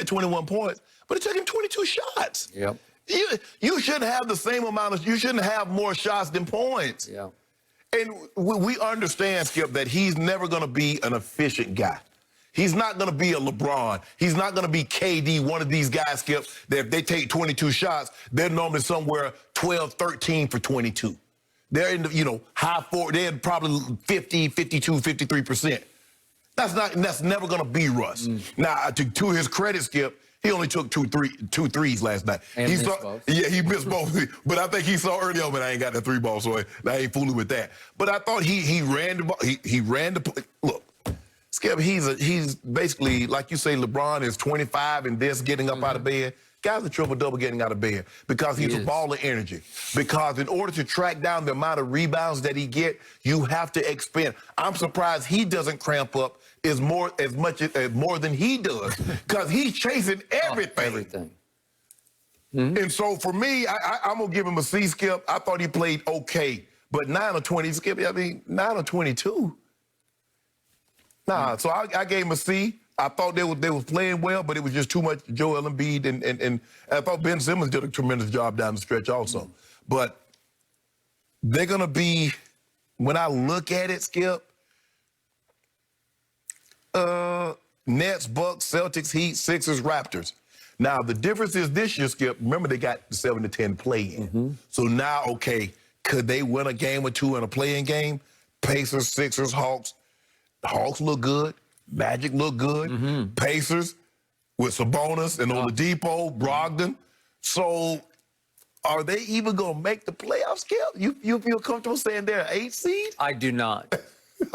had 21 points, but it took him 22 shots. Yep. You shouldn't have the same amount of, you shouldn't have more shots than points. Yeah. And we understand, Skip, that he's never going to be an efficient guy. He's not going to be a LeBron. He's not going to be KD, one of these guys, Skip, that if they take 22 shots, they're normally somewhere 12, 13 for 22. They're in the, high four. They're probably 50, 52, 53%. That's never going to be Russ. Now, to his credit, Skip, he only took two threes last night. And missed both. Yeah, he missed both. But I think he saw early on, but I ain't got that three ball, so I ain't fooling with that. But I thought he ran the ball. He ran the play. Look, Skip, he's basically, like you say, LeBron is 25 and this getting up out of bed. Guy's a triple-double getting out of bed because he's a ball of energy. Because in order to track down the amount of rebounds that he get, you have to expend. I'm surprised he doesn't cramp up as more than he does because he's chasing everything. Everything. And so for me, I'm going to give him a C, Skip. I thought he played okay. But 9 of 20, Skip, 9 of 22. Nah, so I gave him a C. I thought they were playing well, but it was just too much Joel Embiid, and I thought Ben Simmons did a tremendous job down the stretch also. But they're going to be, when I look at it, Skip, Nets, Bucks, Celtics, Heat, Sixers, Raptors. Now, the difference is this year, Skip, remember they got the 7-10 play-in. So now, okay, could they win a game or two in a play-in game? Pacers, Sixers, Hawks. Hawks look good. Magic look good. Pacers with Sabonis and Oladipo, Brogdon. So are they even going to make the playoffs, Skip? You feel comfortable saying they're an 8 seed? I do not.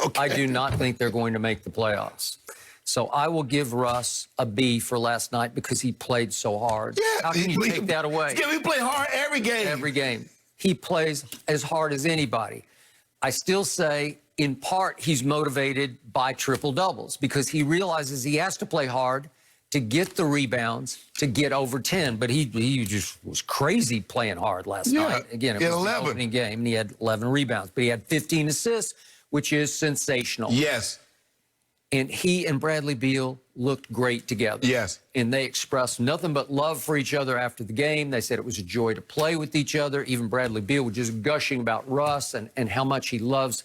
Okay. I do not think they're going to make the playoffs. So I will give Russ a B for last night because he played so hard. Yeah, How can you take that away? Skip, he played hard every game. Every game. He plays as hard as anybody. I still say, in part, he's motivated by triple-doubles because he realizes he has to play hard to get the rebounds, to get over 10. But he just was crazy playing hard last night. Again, it was the opening game, and he had 11 rebounds. But he had 15 assists, which is sensational. Yes. And he and Bradley Beal looked great together. Yes. And they expressed nothing but love for each other after the game. They said it was a joy to play with each other. Even Bradley Beal was just gushing about Russ and how much he loves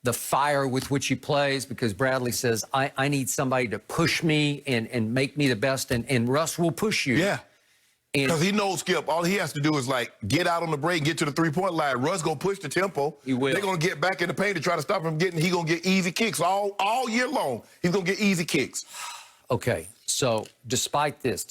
the fire with which he plays, because Bradley says, I need somebody to push me and make me the best, and Russ will push you. Yeah. Because he knows, Skip, all he has to do is, get out on the break, get to the three-point line. Russ going to push the tempo. He will. They're going to get back in the paint to try to stop him getting. He's going to get easy kicks all year long. He's going to get easy kicks. Okay, so despite this,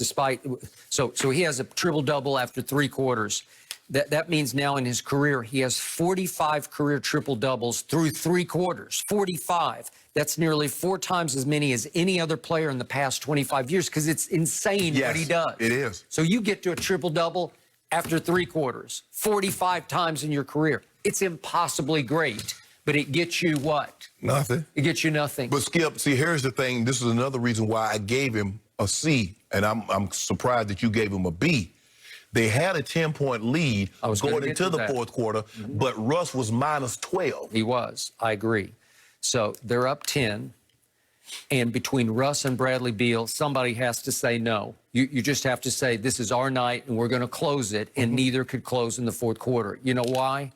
so he has a triple-double after 3 quarters. That means now in his career, he has 45 career triple-doubles through 3 quarters, 45. That's nearly 4 times as many as any other player in the past 25 years, because it's insane what he does. It is. So you get to a triple-double after 3 quarters, 45 times in your career. It's impossibly great, but it gets you what? Nothing. It gets you nothing. But, Skip, see, here's the thing. This is another reason why I gave him a C, and I'm surprised that you gave him a B. They had a 10-point lead going into the fourth quarter, but Russ was minus 12. He was. I agree. So they're up 10, and between Russ and Bradley Beal, somebody has to say no. You just have to say, this is our night, and we're going to close it, and neither could close in the fourth quarter. You know why?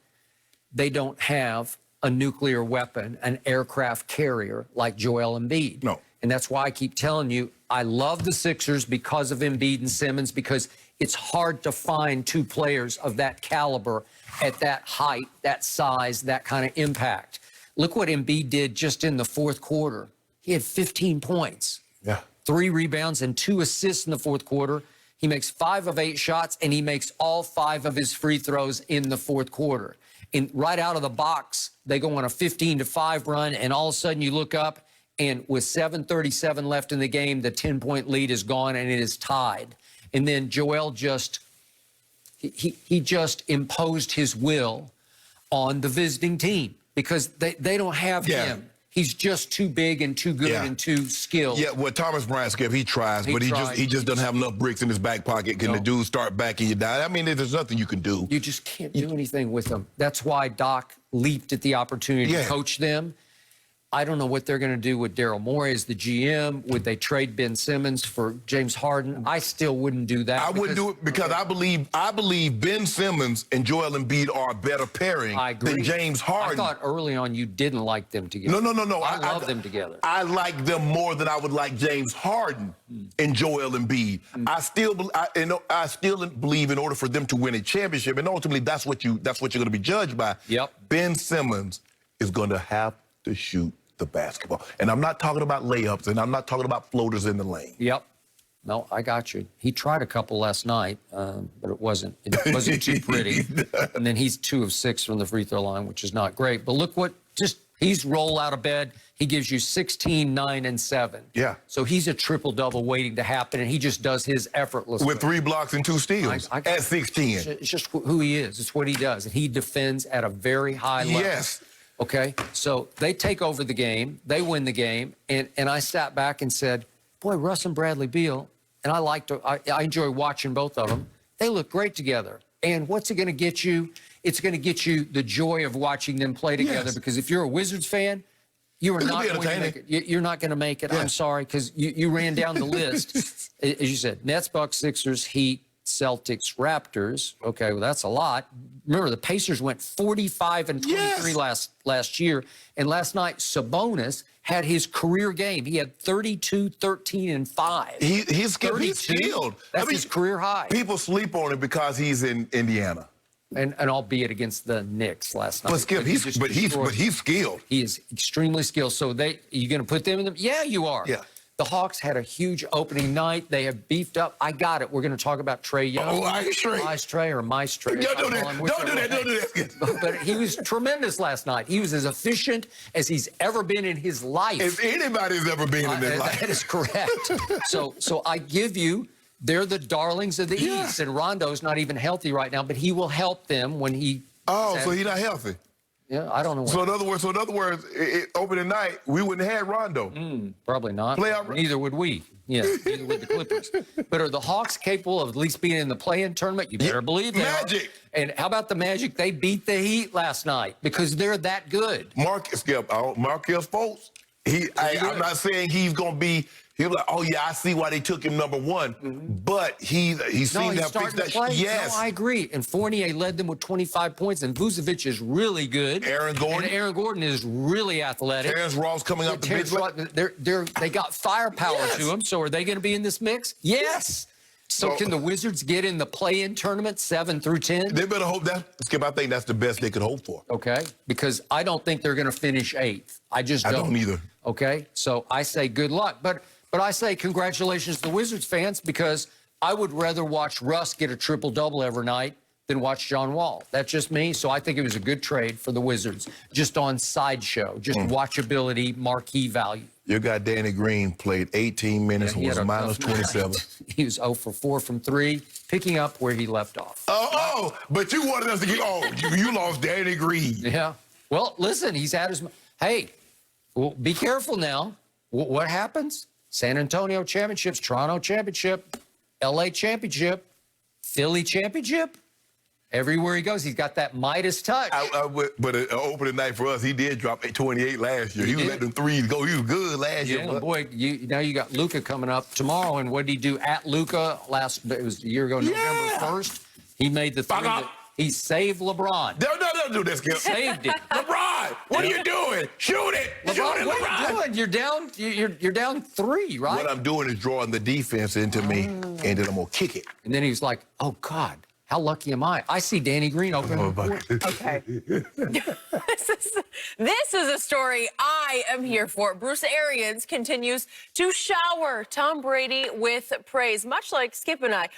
They don't have a nuclear weapon, an aircraft carrier like Joel Embiid. No. And that's why I keep telling you, I love the Sixers because of Embiid and Simmons, because it's hard to find 2 players of that caliber at that height, that size, that kind of impact. Look what Embiid did just in the fourth quarter. He had 15 points, 3 rebounds, and 2 assists in the fourth quarter. He makes 5 of 8 shots, and he makes all 5 of his free throws in the fourth quarter. And right out of the box, they go on a 15-5 run, and all of a sudden you look up, and with 7:37 left in the game, the 10-point lead is gone, and it is tied. And then Joel he just imposed his will on the visiting team because they don't have him. He's just too big and too good and too skilled. Yeah, well, Thomas Bryant, Skip, he tries, but he just doesn't have enough bricks in his back pocket. Can the dude start backing you down? I mean, there's nothing you can do. You just can't do anything with them. That's why Doc leaped at the opportunity to coach them. I don't know what they're going to do with Daryl Morey as the GM. Would they trade Ben Simmons for James Harden? I still wouldn't do that. I wouldn't do it because I believe Ben Simmons and Joel Embiid are a better pairing than James Harden. I thought early on you didn't like them together. No. I love them together. I like them more than I would like James Harden and Joel Embiid. I still believe in order for them to win a championship, and ultimately that's what you're going to be judged by. Yep. Ben Simmons is going to have to shoot the basketball. And I'm not talking about layups, and I'm not talking about floaters in the lane. Yep. No, I got you. He tried a couple last night, but it wasn't too pretty. And then he's 2 of 6 from the free throw line, which is not great. But look he's roll out of bed. He gives you 16, 9, and 7. Yeah. So he's a triple-double waiting to happen, and he just does his effortlessly. With 3 blocks and 2 steals at 6'10". It's just who he is. It's what he does. And he defends at a very high level. Yes. Okay, so they take over the game, they win the game, and I sat back and said, boy, Russ and Bradley Beal, and I enjoy watching both of them. They look great together. And what's it going to get you? It's going to get you the joy of watching them play together. Yes. Because if you're a Wizards fan, you are not going to make it. You're not going to make it. Yeah. I'm sorry, because you ran down the list. As you said, Nets, Bucks, Sixers, Heat, Celtics, Raptors. Okay, well, that's a lot. Remember, the Pacers went 45 and 23 last year. And last night, Sabonis had his career game. He had 32, 13, and 5. He's skilled. That's his career high. People sleep on it because he's in Indiana. And albeit against the Knicks last night. But Skip, he's skilled. He is extremely skilled. So you going to put them in them? Yeah, you are. Yeah. The Hawks had a huge opening night. They have beefed up. I got it. We're going to talk about Trae Young. Oh, Ice Trae. Or Mice Trae. Don't do that. Don't do that. But he was tremendous last night. He was as efficient as he's ever been in his life. If anybody's ever been in his life. That is correct. So I give you, they're the darlings of the East. And Rondo's not even healthy right now, but he will help them when he... Oh, so he's not healthy. Yeah, I don't know. So in other words, opening night, we wouldn't have had Rondo. Probably not. Neither would we. Yeah, neither would the Clippers. But are the Hawks capable of at least being in the play-in tournament? You better believe they Magic. are. And how about the Magic? They beat the Heat last night because they're that good. Marcus Fultz. I'm not saying he's going to be. He'll be like, oh, yeah, I see why they took him number 1. But he seems to have fixed that. Yes. No, I agree. And Fournier led them with 25 points, and Vucevic is really good. Aaron Gordon is really athletic. Terrence Ross coming up the bench. They got firepower to them, so are they going to be in this mix? Yes. So can the Wizards get in the play-in tournament 7 through 10? They better hope that. Skip, I think that's the best they could hope for. Okay, because I don't think they're going to finish 8th. I don't either. Okay, so I say good luck. But I say congratulations to the Wizards fans because I would rather watch Russ get a triple-double every night than watch John Wall. That's just me. So I think it was a good trade for the Wizards, just on sideshow, just watchability, marquee value. Your guy Danny Green played 18 minutes and was minus 27. He was 0 for 4 from 3, picking up where he left off. But you wanted us to get, you lost Danny Green. Yeah. Well, listen, he's had his, hey, well, be careful now. What happens? San Antonio championships, Toronto championship, LA championship, Philly championship. Everywhere he goes, he's got that Midas touch. But opening night for us, he did drop 28 last year. He was letting them threes go. He was good last year. Yeah, boy, now you got Luka coming up tomorrow. And what did he do at Luka it was a year ago, November 1st? He made the three. He saved LeBron. Don't do this, Skip. Saved it. LeBron, what are you doing? Shoot it. LeBron, what are you doing? You're down 3, right? What I'm doing is drawing the defense into me, and then I'm going to kick it. And then he was like, oh, God. How lucky am I? I see Danny Green open. Okay. This is a story I am here for. Bruce Arians continues to shower Tom Brady with praise, much like Skip and I.